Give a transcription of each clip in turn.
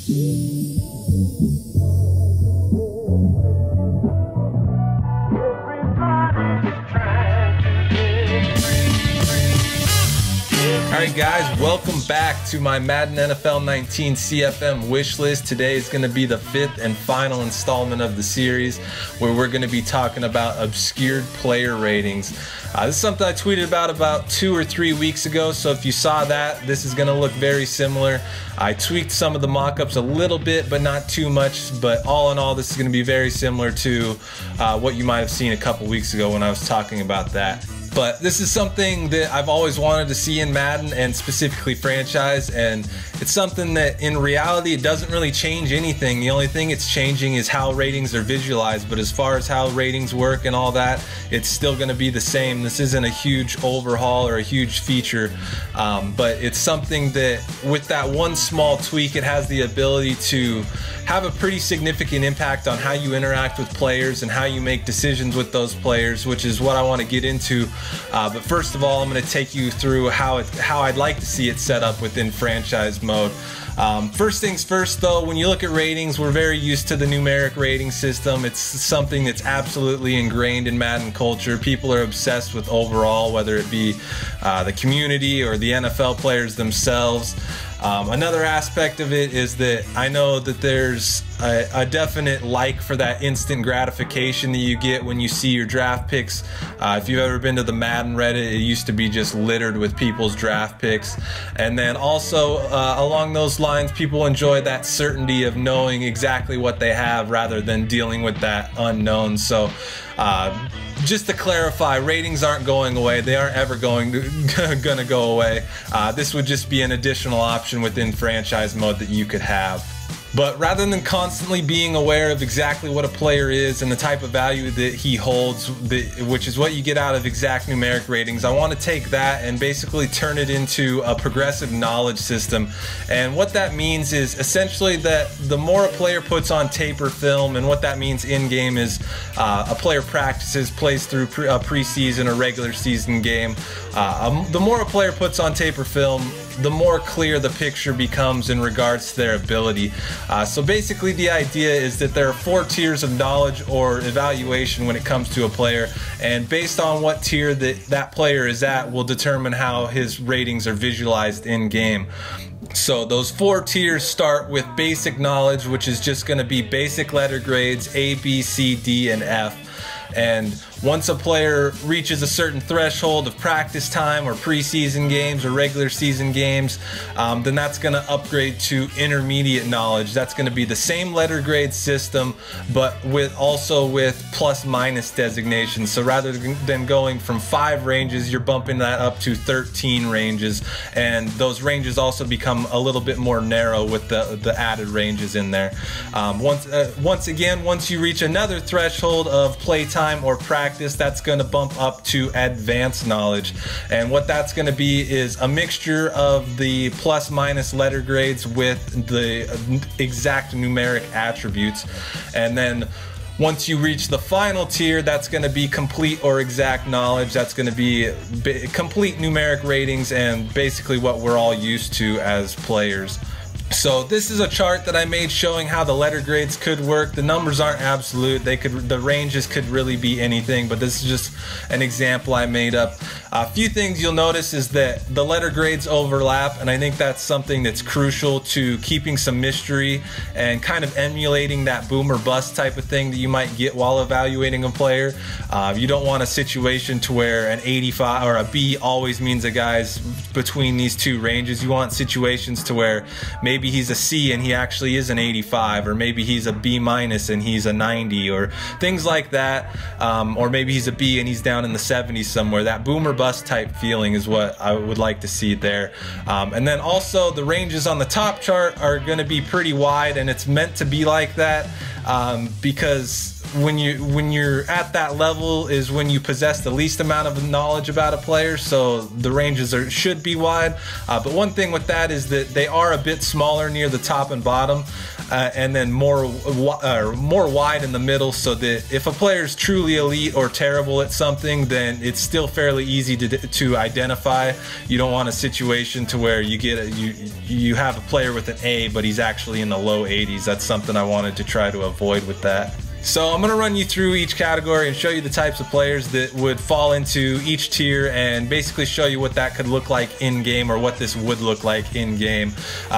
Alright guys, welcome back to my Madden NFL 19 CFM Wishlist. Today is going to be the 5th and final installment of the series where we're going to be talking about obscured player ratings. This is something I tweeted about 2 or 3 weeks ago, so if you saw that, this is going to look very similar. I tweaked some of the mock-ups a little bit, but not too much, but all in all, this is going to be very similar to what you might have seen a couple weeks ago when I was talking about that. But this is something that I've always wanted to see in Madden, and specifically franchise, and it's something that in reality it doesn't really change anything. The only thing it's changing is how ratings are visualized, but as far as how ratings work and all that, it's still going to be the same. This isn't a huge overhaul or a huge feature, but it's something that with that one small tweak, it has the ability to have a pretty significant impact on how you interact with players and how you make decisions with those players, which is what I want to get into. But first of all, I'm going to take you through how I'd like to see it set up within franchise mode. First things first though, when you look at ratings, we're very used to the numeric rating system. It's something that's absolutely ingrained in Madden culture. People are obsessed with overall, whether it be the community or the NFL players themselves. Another aspect of it is that I know that there's a definite like for that instant gratification that you get when you see your draft picks. If you've ever been to the Madden Reddit, it used to be just littered with people's draft picks. And then also along those lines, people enjoy that certainty of knowing exactly what they have rather than dealing with that unknown. So just to clarify, ratings aren't going away. They aren't ever gonna go away. This would just be an additional option within franchise mode that you could have. But rather than constantly being aware of exactly what a player is and the type of value that he holds, which is what you get out of exact numeric ratings, I want to take that and basically turn it into a progressive knowledge system. And what that means is essentially that the more a player puts on tape or film, and what that means in-game is a player practices, plays through a preseason or regular season game, the more a player puts on tape or film, the more clear the picture becomes in regards to their ability. So basically the idea is that there are 4 tiers of knowledge or evaluation when it comes to a player, and based on what tier that player is at will determine how his ratings are visualized in game. So those 4 tiers start with basic knowledge, which is just going to be basic letter grades A, B, C, D, and F. And once a player reaches a certain threshold of practice time or preseason games or regular season games, then that's going to upgrade to intermediate knowledge. That's going to be the same letter grade system, but also with plus minus designations. So rather than going from 5 ranges, you're bumping that up to 13 ranges, and those ranges also become a little bit more narrow with the added ranges in there. Once again, once you reach another threshold of playtime or practice, that's going to bump up to advanced knowledge, and what that's going to be is a mixture of the plus minus letter grades with the exact numeric attributes. And then once you reach the final tier, that's going to be complete or exact knowledge. That's going to be complete numeric ratings and basically what we're all used to as players. So this is a chart that I made showing how the letter grades could work. The numbers aren't absolute. The ranges could really be anything, but this is just an example I made up. A few things you'll notice is that the letter grades overlap, and I think that's something that's crucial to keeping some mystery and kind of emulating that boom or bust type of thing that you might get while evaluating a player. You don't want a situation to where an 85 or a B always means a guy's between these 2 ranges. You want situations to where maybe he's a C and he actually is an 85, or maybe he's a B minus and he's a 90, or things like that, or maybe he's a B and he's down in the 70s somewhere. That boom or bust type feeling is what I would like to see there. And then also the ranges on the top chart are going to be pretty wide, and it's meant to be like that because when you're at that level is when you possess the least amount of knowledge about a player, so the ranges should be wide. But one thing with that is that they are a bit smaller near the top and bottom, and then more wide in the middle, so that if a player is truly elite or terrible at something, then it's still fairly easy to identify. You don't want a situation to where you have a player with an A, but he's actually in the low 80s. That's something I wanted to try to avoid with that. So I'm going to run you through each category and show you the types of players that would fall into each tier, and basically show you what that could look like in game, or what this would look like in game.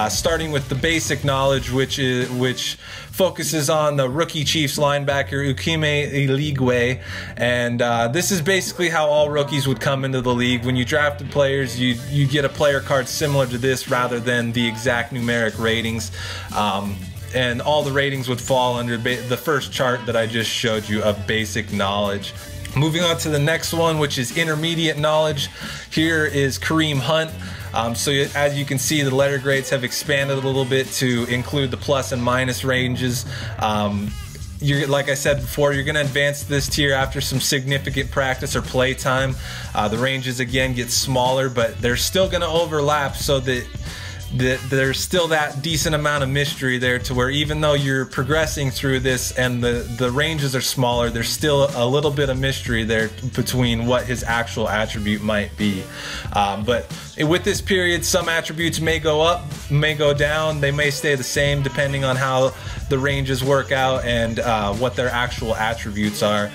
Starting with the basic knowledge, which focuses on the rookie Chiefs linebacker Ukeme Eligwe, and this is basically how all rookies would come into the league. When you drafted players, you get a player card similar to this rather than the exact numeric ratings. And all the ratings would fall under the first chart that I just showed you of basic knowledge. Moving on to the next one, which is intermediate knowledge. Here is Kareem Hunt. So as you can see, the letter grades have expanded a little bit to include the plus and minus ranges. Like I said before, you're going to advance this tier after some significant practice or play time. The ranges again get smaller, but they're still going to overlap, so that there's still that decent amount of mystery there, to where even though you're progressing through this and the ranges are smaller, there's still a little bit of mystery there between what his actual attribute might be. But with this period, some attributes may go up, may go down, they may stay the same depending on how the ranges work out and what their actual attributes are.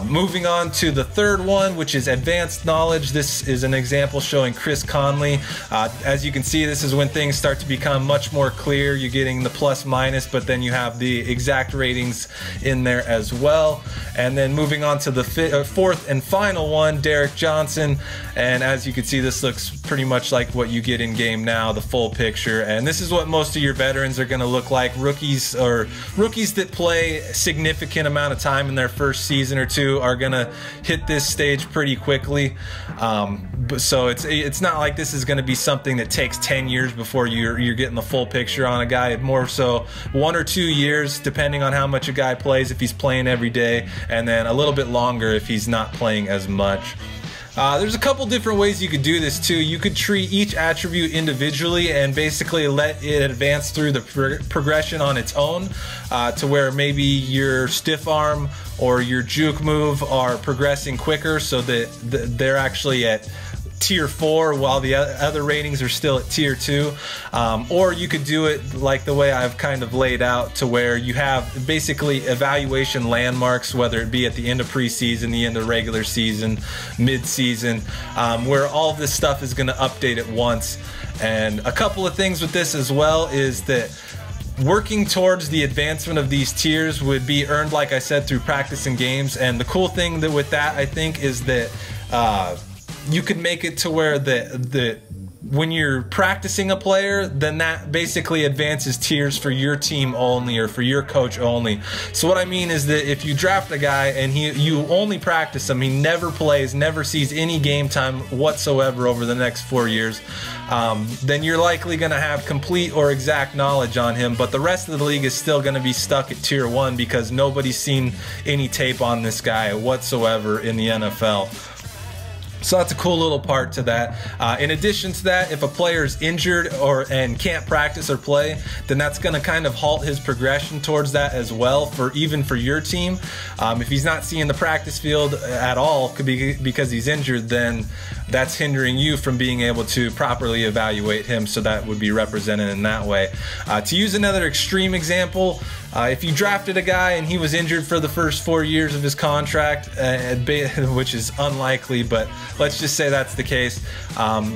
Moving on to the third one, which is advanced knowledge. This is an example showing Chris Conley. As you can see, this is when things start to become much more clear. You're getting the plus minus, but then you have the exact ratings in there as well. And then moving on to the fourth and final one, Derek Johnson. And as you can see, this looks pretty much like what you get in game now, the full picture. And this is what most of your veterans are going to look like. Rookies that play a significant amount of time in their first season or two are going to hit this stage pretty quickly. So it's not like this is going to be something that takes 10 years before you're getting the full picture on a guy. More so 1 or 2 years, depending on how much a guy plays, if he's playing every day, and then a little bit longer if he's not playing as much. There's a couple different ways you could do this too. You could treat each attribute individually and basically let it advance through the progression on its own, to where maybe your stiff arm or your juke move are progressing quicker, so that they're actually at tier 4 while the other ratings are still at tier 2. Or you could do it like the way I've kind of laid out, to where you have basically evaluation landmarks, whether it be at the end of preseason, the end of regular season, mid-season, where all of this stuff is going to update at once. And a couple of things with this as well is that working towards the advancement of these tiers would be earned, like I said, through practice and games. And the cool thing with that, I think, is that you could make it to where when you're practicing a player, then that basically advances tiers for your team only, or for your coach only. So what I mean is that if you draft a guy and you only practice him, he never plays, never sees any game time whatsoever over the next 4 years, then you're likely going to have complete or exact knowledge on him, but the rest of the league is still going to be stuck at tier 1 because nobody's seen any tape on this guy whatsoever in the NFL. So that's a cool little part to that. In addition to that, if a player is injured and can't practice or play, then that's going to kind of halt his progression towards that as well, even for your team. If he's not seeing the practice field at all, could be because he's injured, then that's hindering you from being able to properly evaluate him, so that would be represented in that way. To use another extreme example, if you drafted a guy and he was injured for the first 4 years of his contract, which is unlikely, but let's just say that's the case,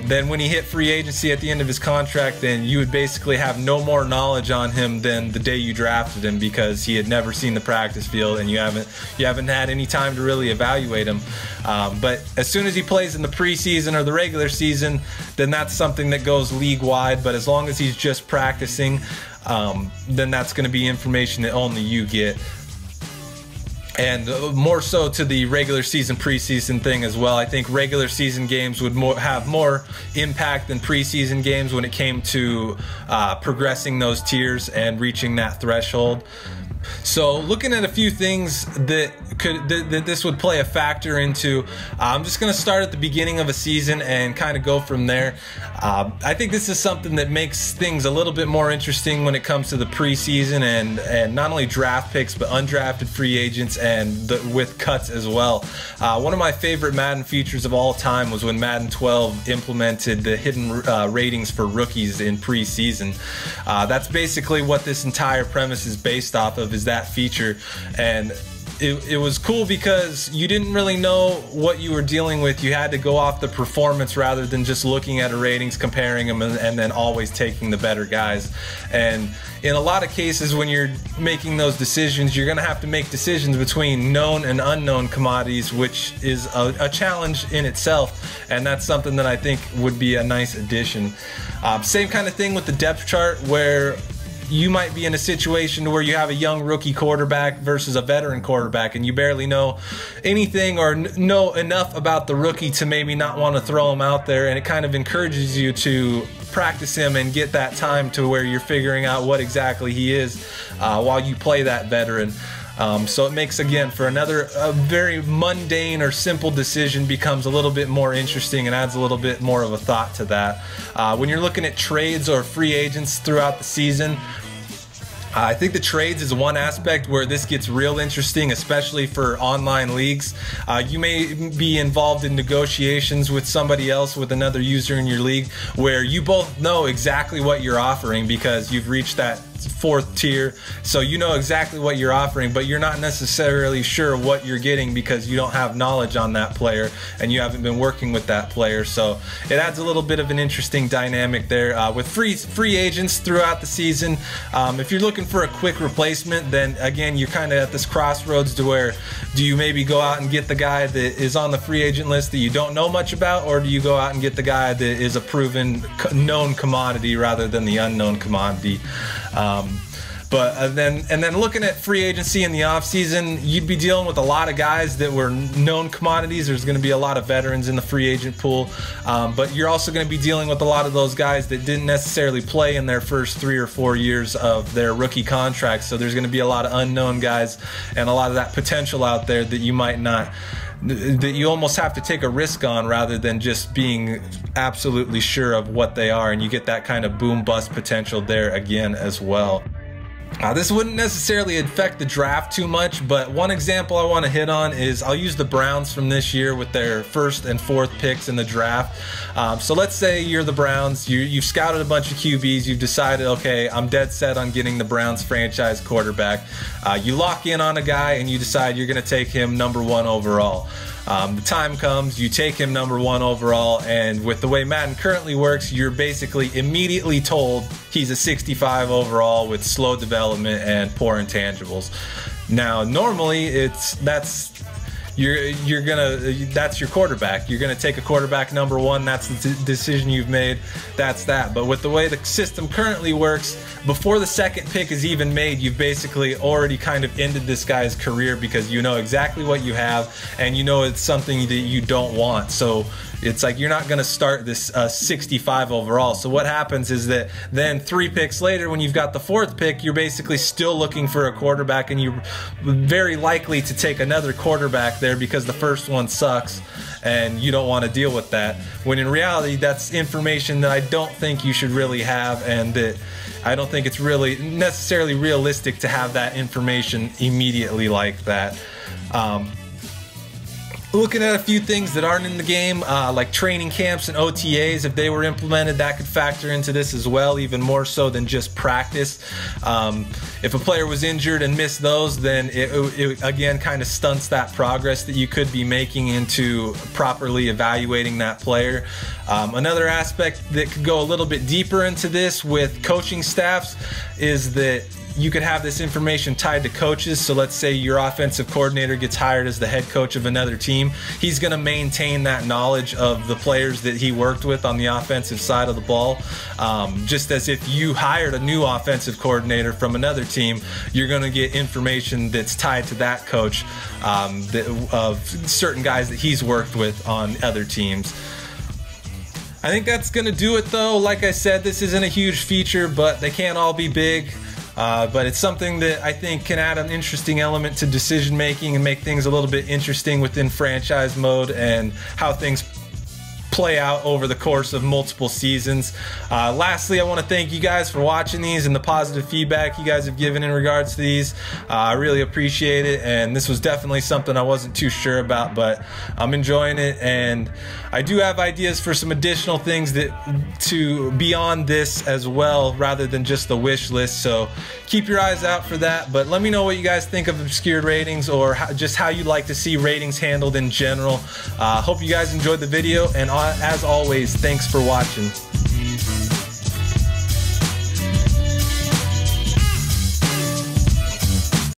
then when he hit free agency at the end of his contract, then you would basically have no more knowledge on him than the day you drafted him, because he had never seen the practice field and you haven't had any time to really evaluate him. But as soon as he plays in the preseason or the regular season, then that's something that goes league-wide. But as long as he's just practicing, then that's going to be information that only you get. And more so to the regular season preseason thing as well. I think regular season games would have more impact than preseason games when it came to progressing those tiers and reaching that threshold. So looking at a few things that this would play a factor into, I'm just going to start at the beginning of a season and kind of go from there. I think this is something that makes things a little bit more interesting when it comes to the preseason and not only draft picks but undrafted free agents and with cuts as well. One of my favorite Madden features of all time was when Madden 12 implemented the hidden ratings for rookies in preseason. That's basically what this entire premise is based off of, is that feature. And it was cool because you didn't really know what you were dealing with. You had to go off the performance rather than just looking at a ratings, comparing them, and then always taking the better guys. And in a lot of cases, when you're making those decisions, you're going to have to make decisions between known and unknown commodities, which is a challenge in itself. And that's something that I think would be a nice addition. Same kind of thing with the depth chart, where you might be in a situation where you have a young rookie quarterback versus a veteran quarterback, and you barely know anything or know enough about the rookie to maybe not want to throw him out there, and it kind of encourages you to practice him and get that time to where you're figuring out what exactly he is while you play that veteran. So it makes, again, for a very mundane or simple decision becomes a little bit more interesting and adds a little bit more of a thought to that. When you're looking at trades or free agents throughout the season, I think the trades is one aspect where this gets real interesting, especially for online leagues. You may be involved in negotiations with somebody else, with another user in your league, where you both know exactly what you're offering because you've reached that fourth tier, so you know exactly what you're offering, but you're not necessarily sure what you're getting because you don't have knowledge on that player and you haven't been working with that player. So it adds a little bit of an interesting dynamic there. With free agents throughout the season, if you're looking for a quick replacement, then again, you're kind of at this crossroads to where, do you maybe go out and get the guy that is on the free agent list that you don't know much about, or do you go out and get the guy that is a proven known commodity rather than the unknown commodity? Then looking at free agency in the offseason, you'd be dealing with a lot of guys that were known commodities. There's going to be a lot of veterans in the free agent pool, but you're also going to be dealing with a lot of those guys that didn't necessarily play in their first 3 or 4 years of their rookie contracts. So there's going to be a lot of unknown guys and a lot of that potential out there that you might not, that you almost have to take a risk on rather than just being absolutely sure of what they are, and you get that kind of boom bust potential there again as well. This wouldn't necessarily affect the draft too much, but one example I want to hit on is, I'll use the Browns from this year with their 1st and 4th picks in the draft. So let's say you're the Browns, you've scouted a bunch of QBs, you've decided, okay, I'm dead set on getting the Browns franchise quarterback. You lock in on a guy and you decide you're going to take him #1 overall. The time comes, you take him #1 overall, and with the way Madden currently works, you're basically immediately told he's a 65 overall with slow development and poor intangibles. Now, normally that's your quarterback. You're gonna take a quarterback #1. That's the decision you've made. That's that. But with the way the system currently works, before the 2nd pick is even made, you've basically already kind of ended this guy's career because you know exactly what you have and you know it's something that you don't want. So it's like you're not going to start this 65 overall. So what happens is that then 3 picks later, when you've got the 4th pick, you're basically still looking for a quarterback, and you're very likely to take another quarterback there because the first one sucks and you don't want to deal with that. When in reality, that's information that I don't think you should really have, and that I don't think it's really necessarily realistic to have that information immediately like that. Looking at a few things that aren't in the game, like training camps and OTAs, if they were implemented, that could factor into this as well, even more so than just practice. If a player was injured and missed those, then it again kind of stunts that progress that you could be making into properly evaluating that player. Another aspect that could go a little bit deeper into this with coaching staffs is that you could have this information tied to coaches. So let's say your offensive coordinator gets hired as the head coach of another team. He's going to maintain that knowledge of the players that he worked with on the offensive side of the ball. Just as if you hired a new offensive coordinator from another team, you're going to get information that's tied to that coach of certain guys that he's worked with on other teams. I think that's going to do it though. Like I said, this isn't a huge feature, but they can't all be big. but it's something that I think can add an interesting element to decision making and make things a little bit interesting within franchise mode and how things play out over the course of multiple seasons. Lastly, I want to thank you guys for watching these and the positive feedback you guys have given in regards to these. I really appreciate it, and this was definitely something I wasn't too sure about, but I'm enjoying it, and I do have ideas for some additional things that to beyond this as well, rather than just the wish list. So keep your eyes out for that. But let me know what you guys think of obscured ratings, or just how you'd like to see ratings handled in general. Hope you guys enjoyed the video, and as always, thanks for watching.